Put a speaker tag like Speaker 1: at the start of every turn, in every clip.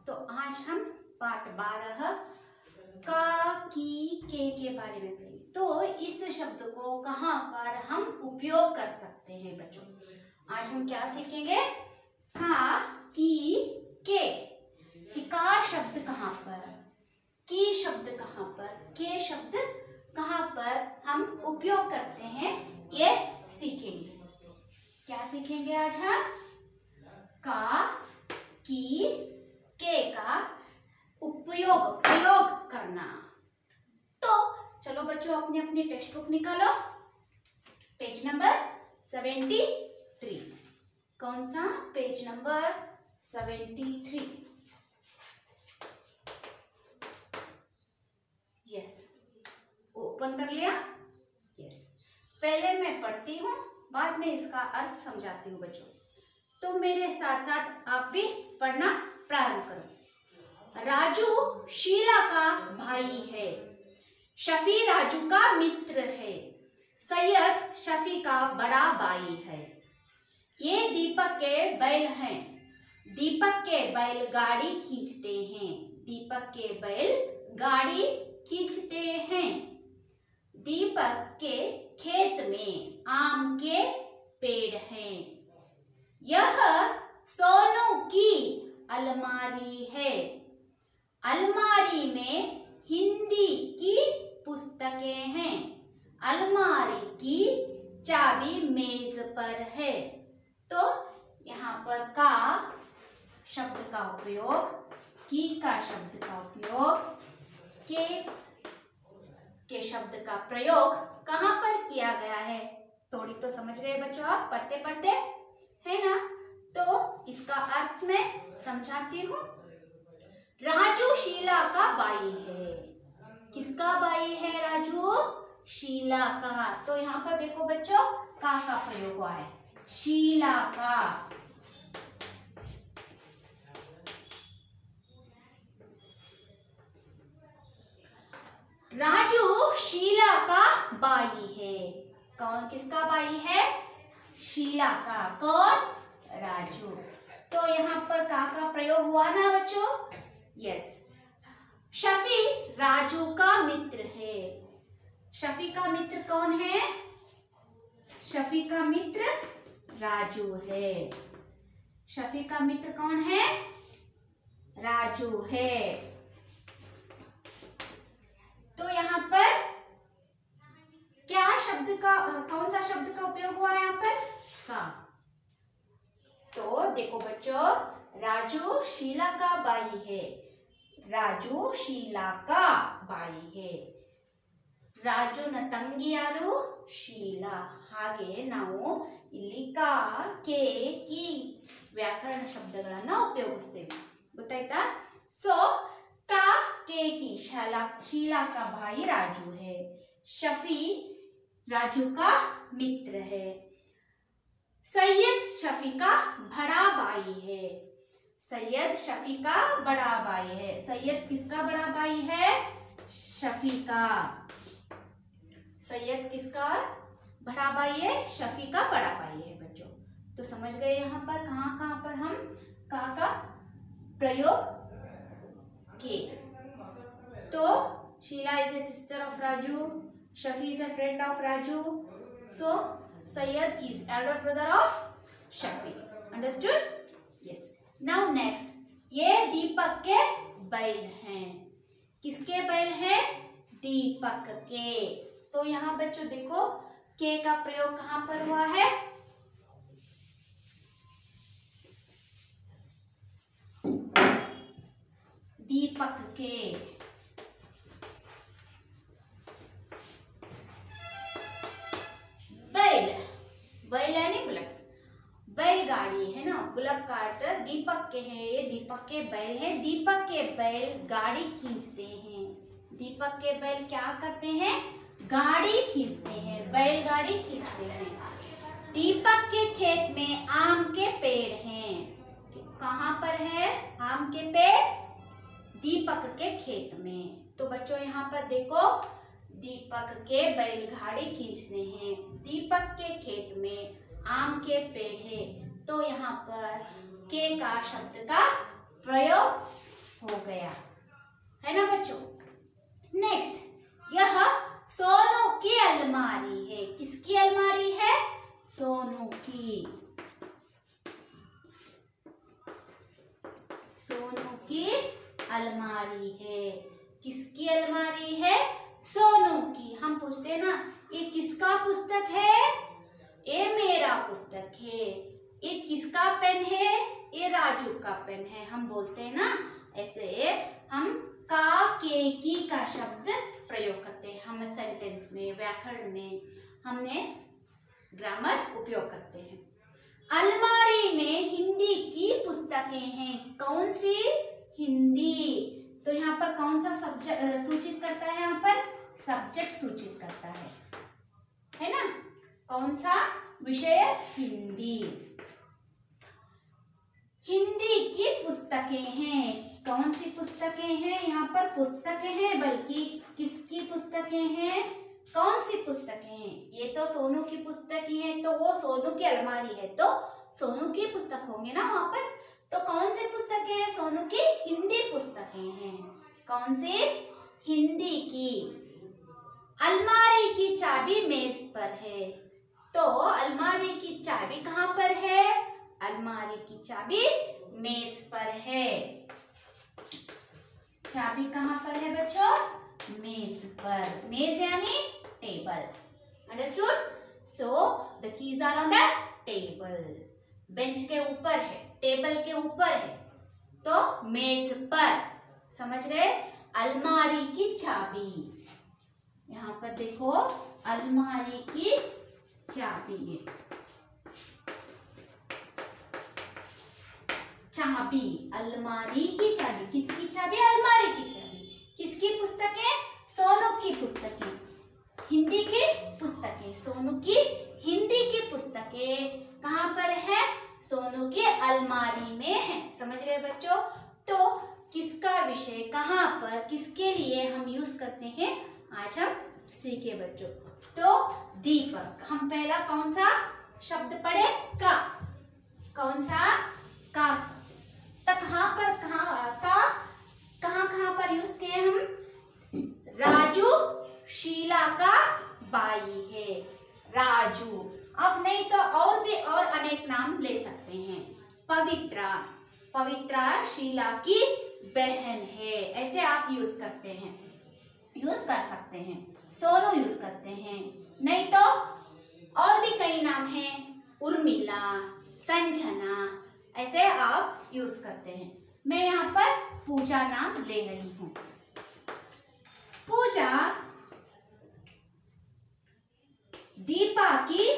Speaker 1: तो आज हम पाठ 12 का की के बारे में पढ़ेंगे। तो इस शब्द को कहाँ पर हम उपयोग कर सकते हैं बच्चों? आज हम क्या सीखेंगे? का की के का शब्द कहाँ पर, की शब्द कहाँ पर, के शब्द कहाँ पर हम उपयोग करते हैं, ये सीखेंगे। क्या सीखेंगे आज हम? का की के का प्रयोग करना। तो चलो बच्चों अपनी अपनी टेक्स्ट बुक निकालो, पेज नंबर 73। कौन सा पेज नंबर 73? यस, ओपन कर लिया? यस। पहले मैं पढ़ती हूँ, बाद में इसका अर्थ समझाती हूँ बच्चों। तो मेरे साथ साथ आप भी पढ़ना प्रारंभ करो। राजू शीला का भाई है, शफी राजू का मित्र है, सैयद शफी का बड़ा भाई है। ये दीपक के बैल हैं, दीपक के बैल गाड़ी खींचते हैं, दीपक के बैल गाड़ी खींचते हैं। दीपक के खेत में आम के पेड़ हैं। यह सोनू की अलमारी है, अलमारी में हिंदी की पुस्तकें हैं, अलमारी की चाबी मेज पर है। तो यहाँ पर का शब्द का उपयोग, की का शब्द का उपयोग, के शब्द का प्रयोग कहाँ पर किया गया है? थोड़ी तो समझ गए बच्चों आप पढ़ते पढ़ते, है ना? तो इसका अर्थ मैं समझाती हूँ। राजू शीला का भाई है। किसका भाई है राजू? शीला का। तो यहाँ पर देखो बच्चों, का प्रयोग हुआ है, शीला का। राजू शीला का भाई है। कौन किसका भाई है? शीला का। कौन? राजू। तो यहाँ पर का प्रयोग हुआ ना बच्चों? यस। शफी राजू का मित्र है। शफी का मित्र कौन है? शफी का मित्र राजू है। शफी का मित्र कौन है? राजू है। तो यहाँ पर क्या शब्द का, कौन सा शब्द का उपयोग हुआ है यहाँ पर? का। तो देखो बच्चों, राजू शीला का भाई है, राजू शीला का भाई है। ರಾಜುನ ತಂಗಿ ಯಾರು? ಶೀಲಾ. ಹಾಗೆ ನಾವು ಇಲ್ಲಿ ಕಾ ಕೆ ಕಿ ವ್ಯಾಕರಣ ಶಬ್ದಗಳನ್ನ ಉಪಯೋಗಿಸ್ತೇವೆ, ಗೊತ್ತಾಯ್ತಾ? सो का के की शीला का भाई राजू है, शफी राजू का मित्र है, सैयद शफी का बड़ा भाई है, सैयद शफी का बड़ा भाई है। सैयद किसका बड़ा भाई है? शफी का। सैयद किसका बड़ा भाई है? शफी का बड़ा भाई है बच्चों। तो समझ गए यहाँ पर कहाँ पर हम का प्रयोग किए। तो Sheela is a sister of Raju, Shafi is a friend of Raju, so Syed is elder brother of Shafi. Understood? Yes. Now next, ये दीपक के बैल हैं। किसके बैल हैं? दीपक के। तो यहाँ बच्चों देखो, के का प्रयोग कहाँ पर हुआ है? दीपक के। बैल, बैल यानी बुलक, बैलगाड़ी है ना, बुलक कार्ट दीपक के हैं, ये दीपक के बैल हैं। दीपक के बैल गाड़ी खींचते हैं। दीपक के बैल क्या करते हैं? गाड़ी खींचते हैं, बैलगाड़ी खींचते हैं। दीपक के खेत में आम के पेड़ हैं। कहाँ पर है आम के पेड़? दीपक के खेत में। तो बच्चों यहाँ पर देखो, दीपक के बैलगाड़ी खींचते हैं, दीपक के खेत में आम के पेड़ है। तो यहाँ पर के का शब्द का प्रयोग है ना बच्चों। नेक्स्ट, यह सोनू की अलमारी है। किसकी अलमारी है? सोनू की। सोनू की अलमारी है। किसकी अलमारी है? सोनू की। हम पूछते हैं ना, ये किसका पुस्तक है? ये मेरा पुस्तक है। ये किसका पेन है? ये राजू का पेन है। हम बोलते हैं ना, ऐसे हम का, के, की का शब्द प्रयोग करते हैं। हम सेंटेंस में, व्याकरण में हमने ग्रामर उपयोग करते हैं। अलमारी में हिंदी की पुस्तकें हैं। कौन सी? हिंदी। तो यहाँ पर कौन सा सब्जेक्ट सूचित करता है? यहाँ पर सब्जेक्ट सूचित करता है ना। कौन सा विषय? हिंदी। हिंदी की पुस्तकें हैं। कौन सी पुस्तकें हैं? यहाँ पर पुस्तकें हैं, बल्कि किसकी पुस्तकें हैं? कौन सी पुस्तकें हैं? ये तो सोनू की पुस्तक ही है, तो वो सोनू की अलमारी है, तो सोनू की पुस्तक होंगे ना वहां पर। तो कौन सी पुस्तकें हैं? सोनू की हिंदी पुस्तकें हैं। कौन सी? हिंदी की। अलमारी की चाबी मेज पर है। तो अलमारी की चाबी कहाँ पर है? अलमारी की चाबी मेज पर है। चाबी कहाँ पर है बच्चों? मेज पर। मेज यानी table. Understood? So the keys are on the table. Bench के ऊपर है, टेबल के ऊपर है, तो मेज पर। समझ गए? अलमारी की चाबी। यहाँ पर देखो, अलमारी की चाबी है। चाबी, अलमारी की चाबी। किसकी चाबी? अलमारी की चाबी। किसकी पुस्तक है? सोनू की पुस्तकें। हिंदी की पुस्तकें। सोनू की हिंदी की पुस्तकें कहाँ पर है? सोनू की अलमारी में है। समझ गए बच्चों? तो किसका विषय कहाँ पर, किसके लिए हम यूज करते हैं, आज हम सीखे बच्चों। तो दीपक। हम पहला कौन सा शब्द पढ़े? का। कौन सा? का। कहाँ पर, कहाँ पर यूज किए हम? राजू शीला का भाई है। राजू। अब नहीं तो और भी और अनेक नाम ले सकते हैं। पवित्रा। पवित्रा शीला की बहन है। ऐसे आप यूज करते हैं, यूज कर सकते हैं। सोनू यूज करते हैं। नहीं तो और भी कई नाम हैं, उर्मिला, संजना, ऐसे आप यूज करते हैं। मैं यहाँ पर पूजा नाम ले रही हूँ। पूजा दीपा की,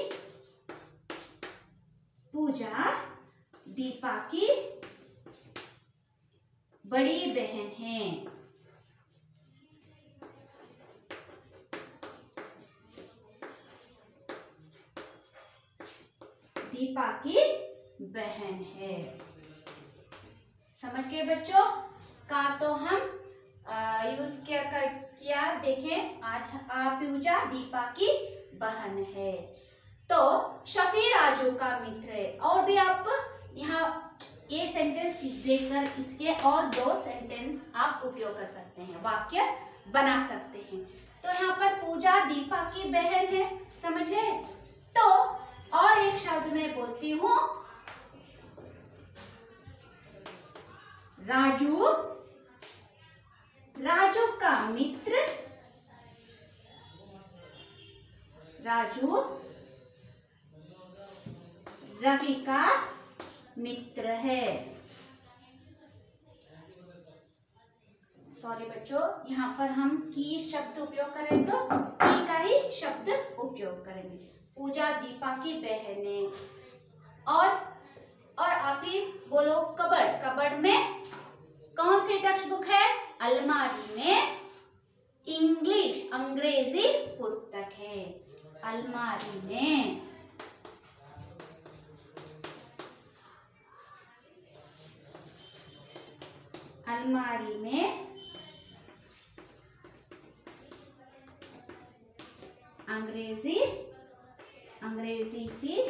Speaker 1: पूजा दीपा की बड़ी बहन है। दीपा की बहन है। समझ गए बच्चों? का तो हम यूज किया देखें। आज पूजा दीपा की बहन है। तो शफी राजू का मित्र है। और भी आप यहाँ ये सेंटेंस देखकर इसके और दो सेंटेंस आप उपयोग कर सकते हैं, वाक्य बना सकते हैं। तो यहाँ पर पूजा दीपा की बहन है। समझे? तो और एक शब्द मैं बोलती हूँ, राजू। राजू का मित्र, राजू रवि का मित्र है। सॉरी बच्चों, यहाँ पर हम की शब्द उपयोग करें तो की का ही शब्द उपयोग करेंगे। पूजा दीपा की बहन है। और आप ही बोलो कबर्ड। कबर्ड में कौन सी टेक्स्ट बुक है? अलमारी में इंग्लिश, अंग्रेजी पुस्तक है। अलमारी में अंग्रेजी की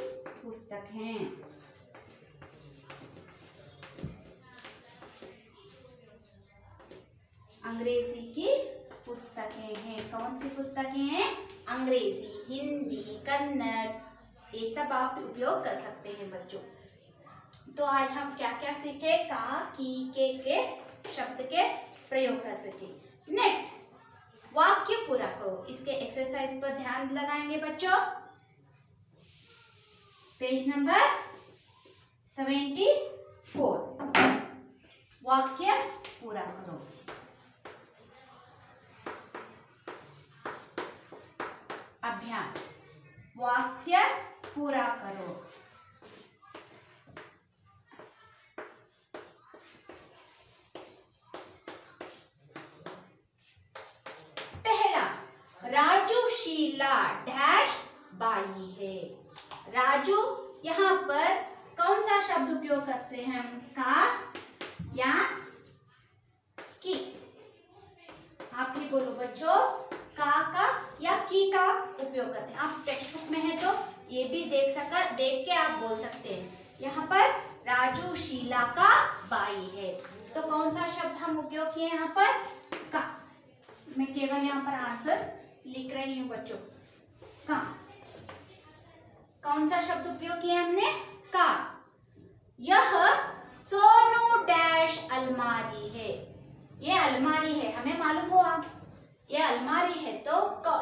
Speaker 1: पुस्तक है। अंग्रेजी की पुस्तकें हैं। कौन सी पुस्तकें हैं? अंग्रेजी, हिंदी, कन्नड़, ये सब आप उपयोग कर सकते हैं बच्चों। तो आज हम क्या क्या सीखे? का, की, के शब्द के प्रयोग कर सके। नेक्स्ट, वाक्य पूरा करो। इसके एक्सरसाइज पर ध्यान लगाएंगे बच्चों। पेज नंबर 74, वाक्य पूरा करो। अभ्यास, वाक्य पूरा करो। पहला, राजू शीला डैश बाई है। राजू, यहाँ पर कौन सा शब्द उपयोग करते हैं हम? का या की? आप ही बोलो बच्चों, का या की का उपयोग करते हैं। आप टेक्स्ट बुक में है तो ये भी देख के आप बोल सकते हैं। यहाँ पर राजू शीला का बाई है, तो कौन सा शब्द हम उपयोग किए यहाँ पर? का। मैं केवल यहाँ पर आंसर्स लिख रही हूँ बच्चों। का, कौन सा शब्द उपयोग किया हमने? का। यह सोनू डैश अलमारी है। ये अलमारी है, हमें मालूम हुआ ये अलमारी है, तो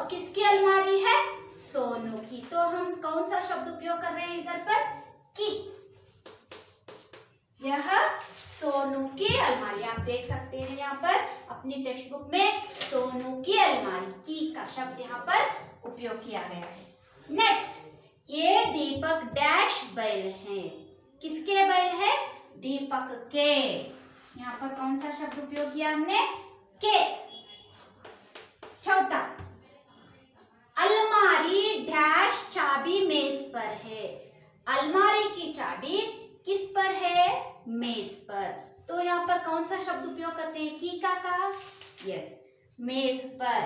Speaker 1: किसकी अलमारी है? सोनू की। तो हम कौन सा शब्द उपयोग कर रहे हैं इधर पर? की। यह सोनू की अलमारी, आप देख सकते हैं यहाँ पर अपनी टेक्स्ट बुक में सोनू की अलमारी, की का शब्द यहाँ पर उपयोग किया गया है। नेक्स्ट, ये दीपक डैश बैल हैं। किसके बैल है? दीपक के। यहाँ पर कौन सा शब्द उपयोग किया हमने? के। चौथा, अलमारी डैश चाबी मेज पर है। अलमारी की चाबी किस पर है? मेज पर। तो यहाँ पर कौन सा शब्द उपयोग करते हैं? की का? यस, मेज पर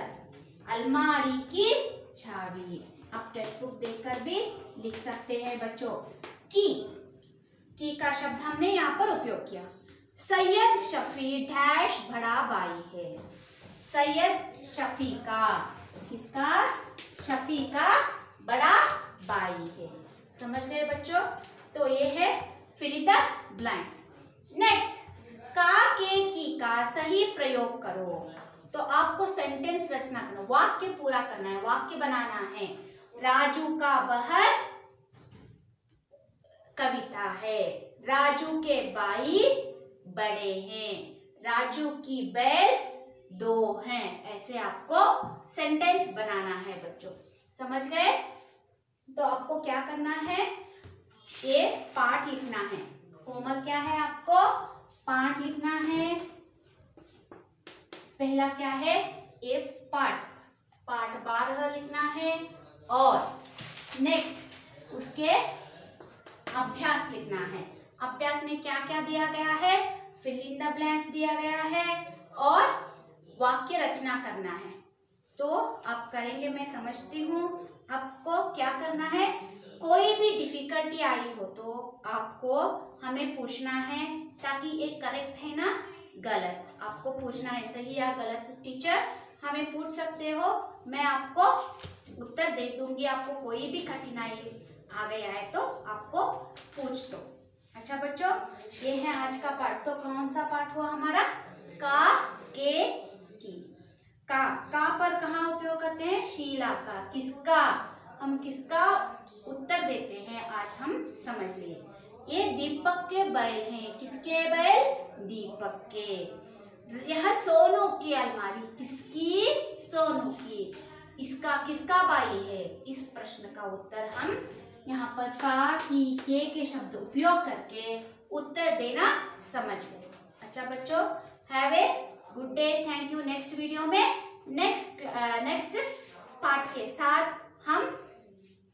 Speaker 1: अलमारी की चाबी। आप टेक्स्ट बुक देखकर भी लिख सकते हैं बच्चों। की का शब्द हमने यहाँ पर उपयोग किया। सैयद शफी डैश बड़ा बाई है। सैयद शफी का, किसका? शफी का बड़ा बाई है। समझ गए बच्चों? तो ये है fill in the blanks. Next, का, के, की का सही प्रयोग करो। तो आपको सेंटेंस रचना करना, वाक्य पूरा करना है, वाक्य बनाना है। राजू का बहर कविता है। राजू के बाई बड़े हैं। राजू की बैल 2 हैं। ऐसे आपको सेंटेंस बनाना है बच्चों। समझ गए? तो आपको क्या करना है? ये पाठ लिखना है। होमवर्क क्या है आपको? पाठ लिखना है। पहला क्या है? ये पाठ 12 लिखना है। और नेक्स्ट उसके अभ्यास लिखना है। अभ्यास में क्या क्या दिया गया है? फिल इन द ब्लैंक्स दिया गया है और वाक्य रचना करना है। तो आप करेंगे, मैं समझती हूँ। आपको क्या करना है? कोई भी डिफिकल्टी आई हो तो आपको हमें पूछना है, ताकि एक करेक्ट है ना गलत, आपको पूछना है सही या गलत। टीचर हमें पूछ सकते हो, मैं आपको उत्तर दे दूंगी। आपको कोई भी कठिनाई आ गया है तो आपको पूछ दो। अच्छा बच्चों, ये है आज का पाठ। तो कौन सा पाठ हुआ हमारा? का, के, की। का पर कहाँ उपयोग करते हैं? शीला का। किसका? हम किसका उत्तर देते हैं आज हम समझ लिए। ये दीपक के बैल हैं। किसके बैल? दीपक के। यह सोनू की अलमारी। किसकी? सोनू की। इसका किसका बाई है? इस प्रश्न का उत्तर हम यहाँ पर का, की, के शब्द उपयोग करके उत्तर देना समझ गए। अच्छा बच्चों, have a good day. Thank you. Next video में नेक्स्ट पार्ट के साथ हम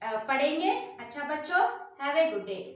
Speaker 1: पढ़ेंगे। अच्छा बच्चों, हैव ए गुड डे।